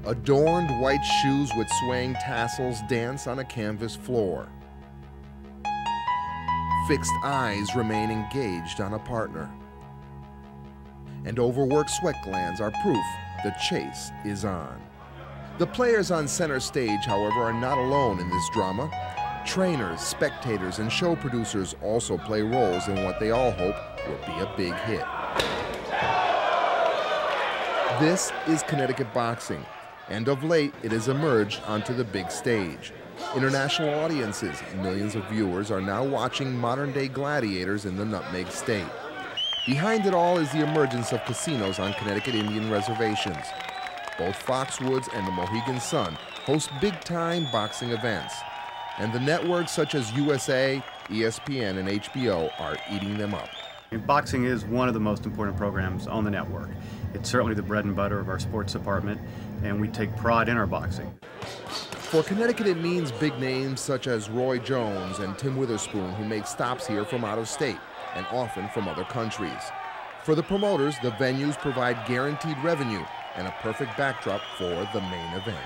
Adorned white shoes with swaying tassels dance on a canvas floor. Fixed eyes remain engaged on a partner. And overworked sweat glands are proof the chase is on. The players on center stage, however, are not alone in this drama. Trainers, spectators, and show producers also play roles in what they all hope will be a big hit. This is Connecticut boxing, and of late it has emerged onto the big stage. International audiences, millions of viewers are now watching modern-day gladiators in the Nutmeg State. Behind it all is the emergence of casinos on Connecticut Indian reservations. Both Foxwoods and the Mohegan Sun host big-time boxing events, and the networks such as USA, ESPN, and HBO are eating them up. Boxing is one of the most important programs on the network. It's certainly the bread and butter of our sports department, and we take pride in our boxing. For Connecticut, it means big names such as Roy Jones and Tim Witherspoon, who make stops here from out of state and often from other countries. For the promoters, the venues provide guaranteed revenue and a perfect backdrop for the main event.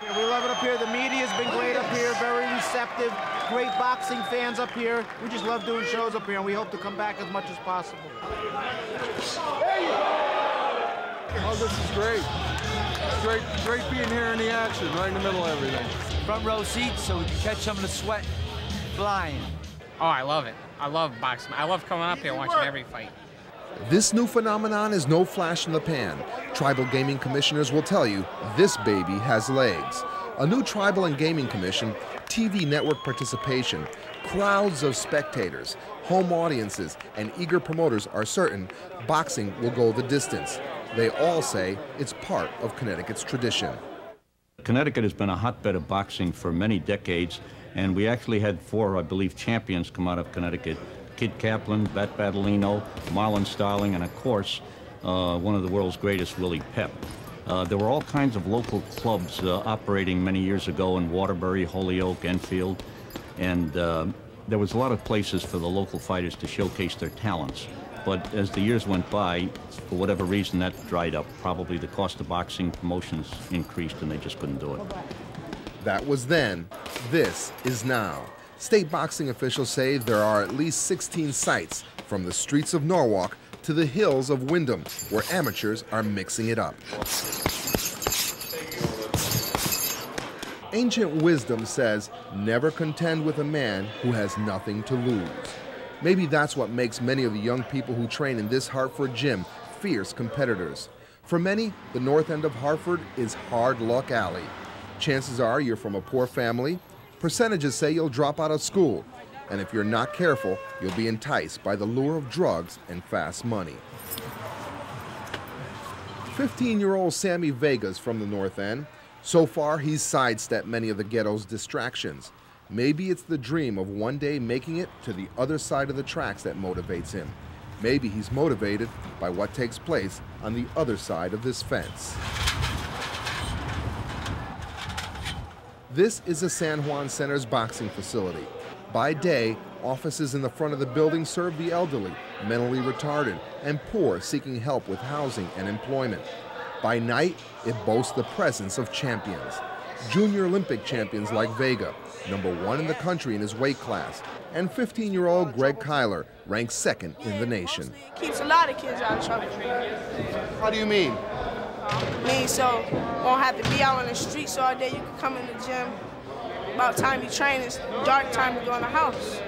Yeah, we love it up here. The media's been great up here, very receptive, great boxing fans up here. We just love doing shows up here, and we hope to come back as much as possible. Oh, this is great. It's great being here in the action, right in the middle of everything. Front row seats so we can catch some of the sweat flying. Oh, I love it. I love boxing. I love coming up here watching every fight. This new phenomenon is no flash in the pan. Tribal gaming commissioners will tell you this baby has legs. A new tribal and gaming commission, TV network participation, crowds of spectators, home audiences, and eager promoters are certain boxing will go the distance. They all say it's part of Connecticut's tradition. Connecticut has been a hotbed of boxing for many decades, and we actually had 4, I believe, champions come out of Connecticut. Kid Kaplan, Bat Badalino, Marlon Starling, and of course, one of the world's greatest, Willie Pep. There were all kinds of local clubs operating many years ago in Waterbury, Holyoke, Enfield, and there was a lot of places for the local fighters to showcase their talents. But as the years went by, for whatever reason, that dried up. Probably the cost of boxing promotions increased and they just couldn't do it. That was then. This is now. State boxing officials say there are at least 16 sites, from the streets of Norwalk to the hills of Wyndham, where amateurs are mixing it up. Ancient wisdom says, never contend with a man who has nothing to lose. Maybe that's what makes many of the young people who train in this Hartford gym fierce competitors. For many, the north end of Hartford is hard luck alley. Chances are you're from a poor family. Percentages say you'll drop out of school. And if you're not careful, you'll be enticed by the lure of drugs and fast money. 15-year-old Sammy Vega's from the north end. So far, he's sidestepped many of the ghetto's distractions. Maybe it's the dream of one day making it to the other side of the tracks that motivates him. Maybe he's motivated by what takes place on the other side of this fence. This is the San Juan Center's boxing facility. By day, offices in the front of the building serve the elderly, mentally retarded, and poor seeking help with housing and employment. By night, it boasts the presence of champions. Junior Olympic champions like Vega, #1 in the country in his weight class, and 15-year-old Greg Kyler, ranked 2nd in the nation. Keeps a lot of kids out of trouble. How do you mean? So won't have to be out on the streets all day. You can come in the gym. About time you train, it's dark time to go in the house.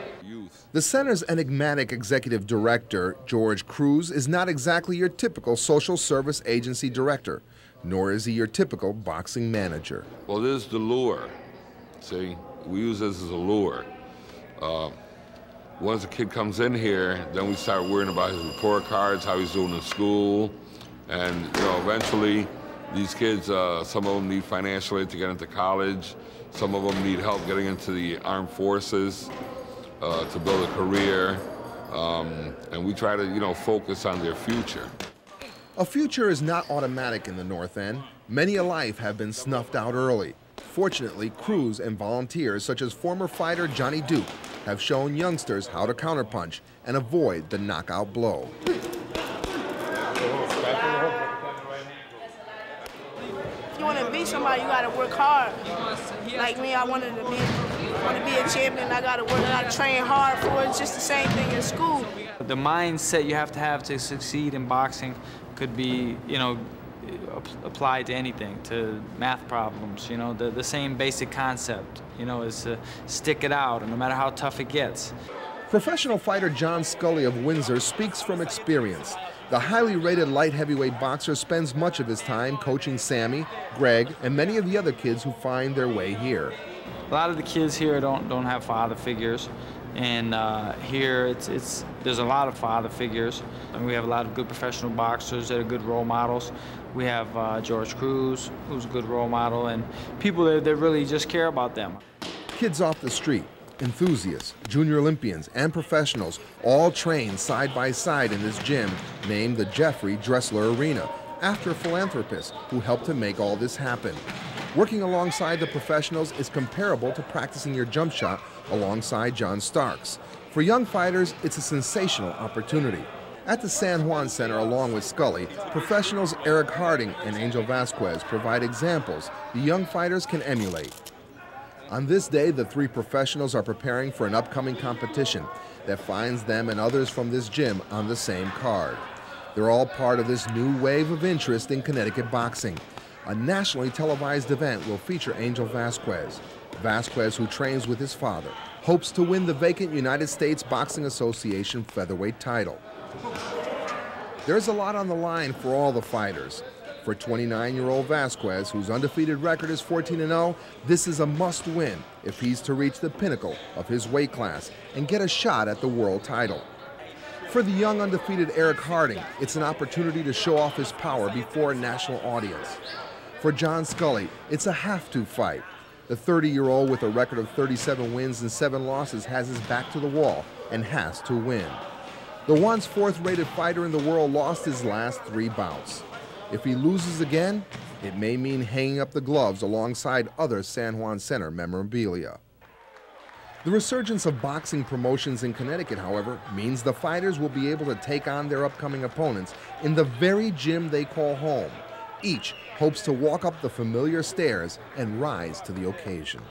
The center's enigmatic executive director, George Cruz, is not exactly your typical social service agency director, nor is he your typical boxing manager. Well, this is the lure. See, we use this as a lure. Once a kid comes in here, then we start worrying about his report cards, how he's doing in school, and eventually these kids, some of them need financial aid to get into college, some of them need help getting into the armed forces to build a career, and we try to focus on their future. A future is not automatic in the North End. Many a life have been snuffed out early. Fortunately, crews and volunteers such as former fighter Johnny Duke have shown youngsters how to counterpunch and avoid the knockout blow. You want to beat somebody, you gotta work hard. Like me, I want to be a champion. I gotta work, I gotta train hard for it. It's just the same thing in school. The mindset you have to succeed in boxing could be, you know, applied to anything, to math problems, you know, the same basic concept, you know, is to stick it out, and no matter how tough it gets. Professional fighter John Scully of Windsor speaks from experience. The highly rated light heavyweight boxer spends much of his time coaching Sammy, Greg, and many of the other kids who find their way here. A lot of the kids here don't have father figures, and here there's a lot of father figures. And we have a lot of good professional boxers that are good role models. We have George Cruz, who's a good role model, and people that really just care about them. Kids off the street, enthusiasts, junior Olympians, and professionals all train side by side in this gym named the Jeffrey Dressler Arena, after a philanthropist who helped to make all this happen. Working alongside the professionals is comparable to practicing your jump shot alongside John Starks. For young fighters, it's a sensational opportunity. At the San Juan Center, along with Scully, professionals Eric Harding and Angel Vasquez provide examples the young fighters can emulate. On this day, the three professionals are preparing for an upcoming competition that finds them and others from this gym on the same card. They're all part of this new wave of interest in Connecticut boxing. A nationally televised event will feature Angel Vasquez. Vasquez, who trains with his father, hopes to win the vacant United States Boxing Association featherweight title. There's a lot on the line for all the fighters. For 29-year-old Vasquez, whose undefeated record is 14-0, this is a must-win if he's to reach the pinnacle of his weight class and get a shot at the world title. For the young undefeated Eric Harding, it's an opportunity to show off his power before a national audience. For John Scully, it's a have-to fight. The 30-year-old with a record of 37 wins and 7 losses has his back to the wall and has to win. The once fourth-rated fighter in the world lost his last 3 bouts. If he loses again, it may mean hanging up the gloves alongside other San Juan Center memorabilia. The resurgence of boxing promotions in Connecticut, however, means the fighters will be able to take on their upcoming opponents in the very gym they call home. Each hopes to walk up the familiar stairs and rise to the occasion.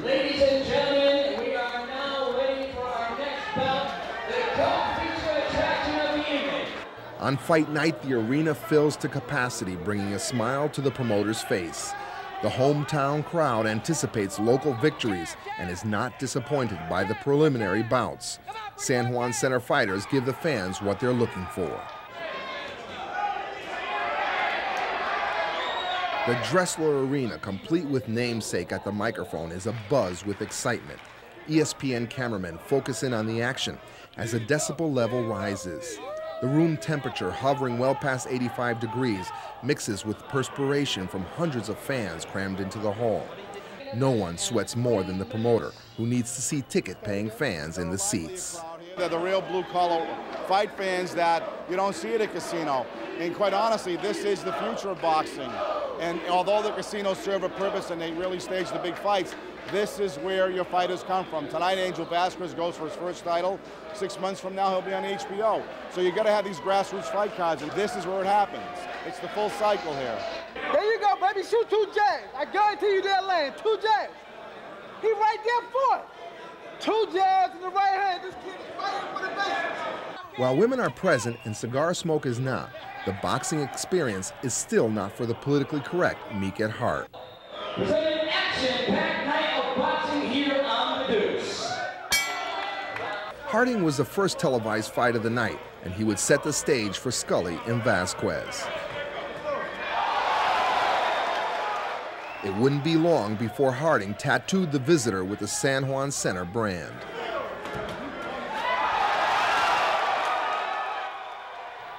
Ladies and gentlemen, we are now waiting for our next bout, the co-feature attraction of the evening. On fight night, the arena fills to capacity, bringing a smile to the promoter's face. The hometown crowd anticipates local victories and is not disappointed by the preliminary bouts. San Juan Center fighters give the fans what they're looking for. The Dressler Arena, complete with namesake at the microphone, is abuzz with excitement. ESPN cameramen focus in on the action as the decibel level rises. The room temperature, hovering well past 85 degrees, mixes with perspiration from hundreds of fans crammed into the hall. No one sweats more than the promoter, who needs to see ticket-paying fans in the seats. They're the real blue-collar fight fans that you don't see at a casino. And quite honestly, this is the future of boxing. And although the casinos serve a purpose and they really stage the big fights, this is where your fighters come from. Tonight, Angel Vasquez goes for his first title. 6 months from now, he'll be on HBO. So you got to have these grassroots fight cards, and this is where it happens. It's the full cycle here. There you go, baby. Shoot 2 jabs. I guarantee you they'll land. 2 jabs. He right there for it. 2 jabs in the right hand. This kid is fighting for the basics. While women are present and cigar smoke is not, the boxing experience is still not for the politically correct meek at heart. Presenting an action-packed night of boxing here on the Deuce. Harding was the first televised fight of the night, and he would set the stage for Scully and Vasquez. It wouldn't be long before Harding tattooed the visitor with the San Juan Center brand.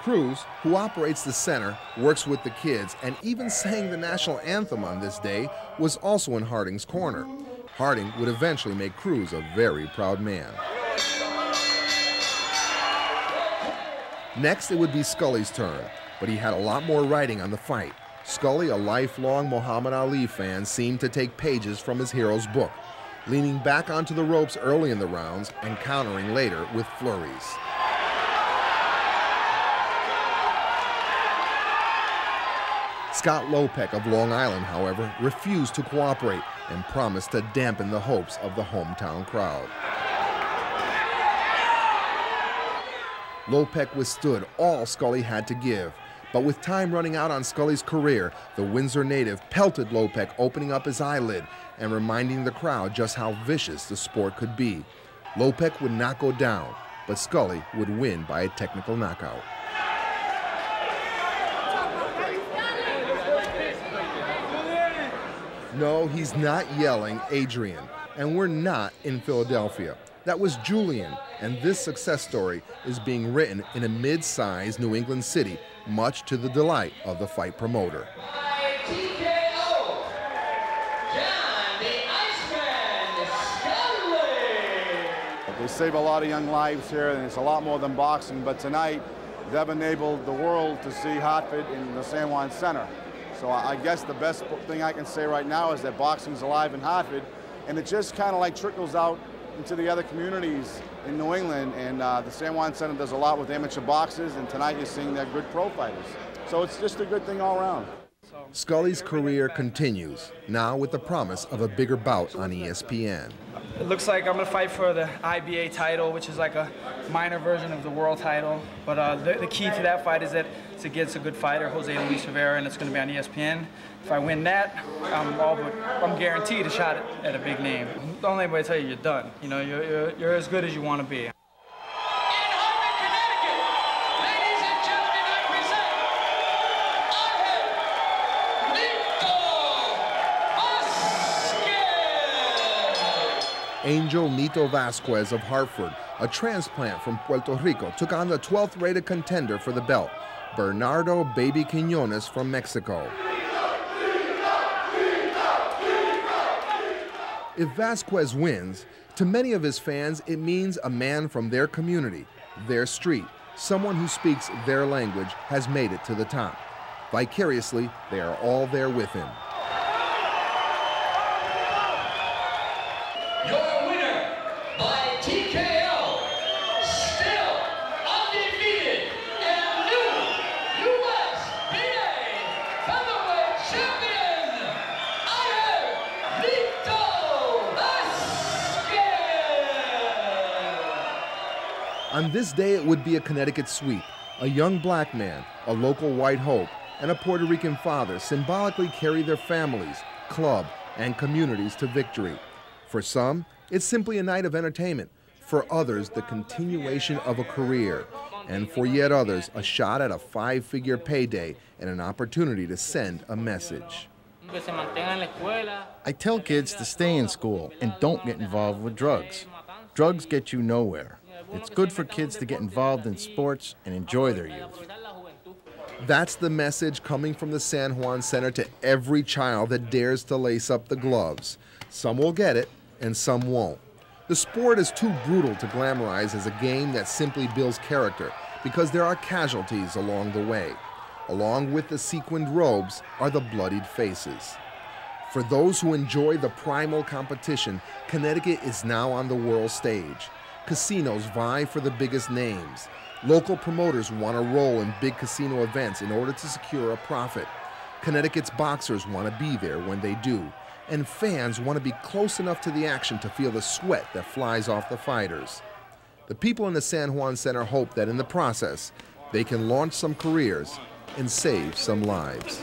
Cruz, who operates the center, works with the kids, and even sang the national anthem on this day, was also in Harding's corner. Harding would eventually make Cruz a very proud man. Next, it would be Scully's turn, but he had a lot more writing on the fight. Scully, a lifelong Muhammad Ali fan, seemed to take pages from his hero's book, leaning back onto the ropes early in the rounds and countering later with flurries. Scott Lopek of Long Island, however, refused to cooperate and promised to dampen the hopes of the hometown crowd. Lopek withstood all Scully had to give, but with time running out on Scully's career, the Windsor native pelted Lopek, opening up his eyelid and reminding the crowd just how vicious the sport could be. Lopek would not go down, but Scully would win by a technical knockout. No, he's not yelling Adrian, and we're not in Philadelphia. That was Julian, and this success story is being written in a mid-sized New England city, much to the delight of the fight promoter. They save a lot of young lives here, and it's a lot more than boxing, but tonight they've enabled the world to see Hartford in the San Juan Center. So I guess the best thing I can say right now is that boxing's alive in Hartford, and it just kind of like trickles out into the other communities in New England, and the San Juan Center does a lot with amateur boxers, and tonight you're seeing their good pro fighters. So it's just a good thing all around. Scully's career continues, now with the promise of a bigger bout on ESPN. It looks like I'm going to fight for the IBA title, which is like a minor version of the world title. But the key to that fight is that it's against a good fighter, Jose Luis Rivera, and it's going to be on ESPN. If I win that, I'm guaranteed a shot at a big name. Don't let anybody tell you you're done. You know, you're as good as you want to be. Angel Nito Vasquez of Hartford, a transplant from Puerto Rico, took on the 12th rated contender for the belt, Bernardo Baby Quiñones from Mexico. If Vasquez wins, to many of his fans, it means a man from their community, their street, someone who speaks their language, has made it to the top. Vicariously, they are all there with him. Your winner by TKO, still undefeated, and new USBA featherweight champion, Nito Vasquez. On this day, it would be a Connecticut sweep. A young black man, a local white hope, and a Puerto Rican father symbolically carry their families, club, and communities to victory. For some, it's simply a night of entertainment. For others, the continuation of a career. And for yet others, a shot at a 5-figure payday and an opportunity to send a message. I tell kids to stay in school and don't get involved with drugs. Drugs get you nowhere. It's good for kids to get involved in sports and enjoy their youth. That's the message coming from the San Juan Center to every child that dares to lace up the gloves. Some will get it, and some won't. The sport is too brutal to glamorize as a game that simply builds character, because there are casualties along the way. Along with the sequined robes are the bloodied faces. For those who enjoy the primal competition, Connecticut is now on the world stage. Casinos vie for the biggest names. Local promoters want to roll in big casino events in order to secure a profit. Connecticut's boxers want to be there when they do. And fans want to be close enough to the action to feel the sweat that flies off the fighters. The people in the San Juan Center hope that in the process, they can launch some careers and save some lives.